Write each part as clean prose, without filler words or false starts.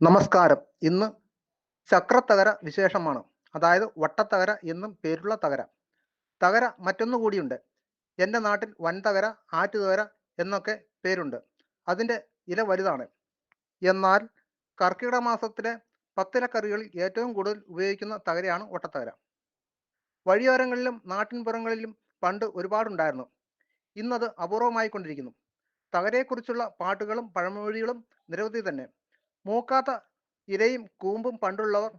നമസ്കാരം. ഇന്ന് ചക്രത്തകര വിശേഷമാണ്. അതായത് വട്ടത്തകര എന്നും പേരുള്ള തകര. തകര മറ്റൊന്നു കൂടിയുണ്ട്. എൻ്റെ നാട്ടിൽ വൻതകര, ആറ്റുതകര എന്നൊക്കെ പേരുണ്ട്. അതിൻ്റെ ഇല വലുതാണ്. എന്നാൽ കർക്കിടക മാസത്തിലെ പത്തിലക്കറികളിൽ ഏറ്റവും കൂടുതൽ ഉപയോഗിക്കുന്ന തകരയാണ് വട്ടത്തകര. വഴിയോരങ്ങളിലും നാട്ടിൻപുറങ്ങളിലും പണ്ട് ഒരുപാടുണ്ടായിരുന്നു. ഇന്നത് അപൂർവമായിക്കൊണ്ടിരിക്കുന്നു. തകരയെക്കുറിച്ചുള്ള പാട്ടുകളും പഴമൊഴികളും നിരവധി തന്നെ. മൂക്കാത്ത ഇലയും കൂമ്പും പണ്ടുള്ളവർ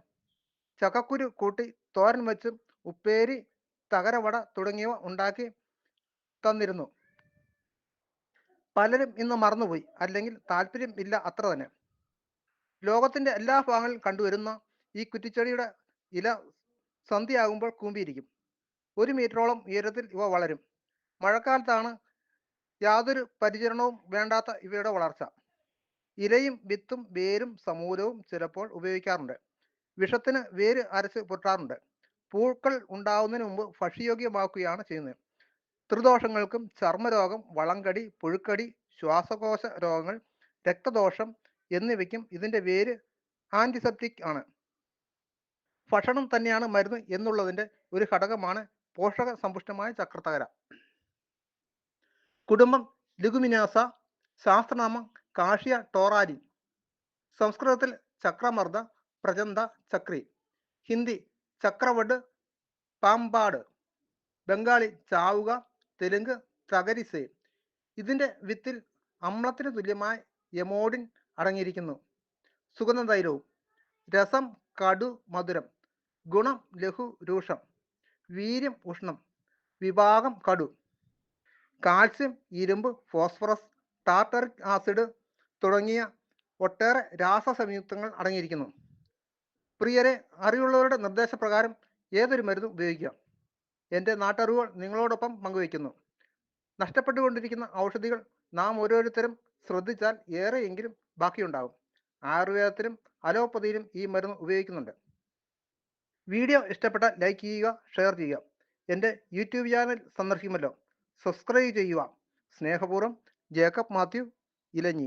ചക്കക്കുരു കൂട്ടി തോരൻ വെച്ചും ഉപ്പേരി, തകരവട തുടങ്ങിയവ ഉണ്ടാക്കി തന്നിരുന്നു. പലരും ഇന്ന് മറന്നുപോയി, അല്ലെങ്കിൽ താല്പര്യം ഇല്ല അത്ര തന്നെ. ലോകത്തിന്റെ എല്ലാ ഭാഗങ്ങളിലും കണ്ടുവരുന്ന ഈ കുറ്റിച്ചെടിയുടെ ഇല സന്ധ്യയാകുമ്പോൾ കൂമ്പിയിരിക്കും. 1 മീറ്ററോളം ഉയരത്തിൽ ഇവ വളരും. മഴക്കാലത്താണ് യാതൊരു പരിചരണവും വേണ്ടാത്ത ഇവയുടെ വളർച്ച. ഇലയും വിത്തും വേരും സമൂലവും ചിലപ്പോൾ ഉപയോഗിക്കാറുണ്ട്. വിഷത്തിന് വേര് അരച്ച് പുരട്ടാറുണ്ട്. പൂക്കൾ ഉണ്ടാവുന്നതിന് മുമ്പ് ഭക്ഷ്യയോഗ്യമാക്കുകയാണ് ചെയ്യുന്നത്. ത്രിദോഷങ്ങൾക്കും ചർമ്മരോഗം, വളങ്കടി, പുഴുക്കടി, ശ്വാസകോശ രോഗങ്ങൾ, രക്തദോഷം എന്നിവയ്ക്കും ഇതിൻ്റെ വേര് ആന്റിസെപ്റ്റിക് ആണ്. ഭക്ഷണം തന്നെയാണ് മരുന്ന് എന്നുള്ളതിൻ്റെ ഒരു ഘടകമാണ് പോഷക സമ്പുഷ്ടമായ ചക്രത്തകര. കുടുംബം ലെഗുമിനോസ, ശാസ്ത്രനാമം കാഷിയ ടോറാലിൻ, സംസ്കൃതത്തിൽ ചക്രമർദ്ദ, പ്രചണ്ഡ, ചക്രി, ഹിന്ദി ചക്രവഡ്, പാമ്പാട്, ബംഗാളി ചാവുക, തെലുങ്ക് തകരിസെ. ഇതിൻ്റെ വിത്തിൽ അമ്ലത്തിന് തുല്യമായ എമോഡിൻ അടങ്ങിയിരിക്കുന്നു. സുഗന്ധതൈലവും. രസം കടു മധുരം. ഗുണം ലഘു രൂക്ഷം. വീര്യം ഉഷ്ണം. വിഭാഗം കടു. കാൽസ്യം, ഇരുമ്പ്, ഫോസ്ഫറസ്, ടാർട്ടറിക് ആസിഡ് തുടങ്ങിയ ഒട്ടേറെ രാസസംയുക്തങ്ങൾ അടങ്ങിയിരിക്കുന്നു. പ്രിയരെ, അറിവുള്ളവരുടെ നിർദ്ദേശപ്രകാരം ഏതൊരു മരുന്നും ഉപയോഗിക്കാം. എൻ്റെ നാട്ടറിവുകൾ നിങ്ങളോടൊപ്പം പങ്കുവയ്ക്കുന്നു. നഷ്ടപ്പെട്ടുകൊണ്ടിരിക്കുന്ന ഔഷധികൾ നാം ഓരോരുത്തരും ശ്രദ്ധിച്ചാൽ ഏറെയെങ്കിലും ബാക്കിയുണ്ടാകും. ആയുർവേദത്തിലും അലോപ്പതിയിലും ഈ മരുന്ന് ഉപയോഗിക്കുന്നുണ്ട്. വീഡിയോ ഇഷ്ടപ്പെട്ടാൽ ലൈക്ക് ചെയ്യുക, ഷെയർ ചെയ്യുക. എൻ്റെ യൂട്യൂബ് ചാനൽ സന്ദർശിക്കുമല്ലോ. സബ്സ്ക്രൈബ് ചെയ്യുക. സ്നേഹപൂർവ്വം, ജേക്കബ് മാത്യു, ഇലഞ്ഞി.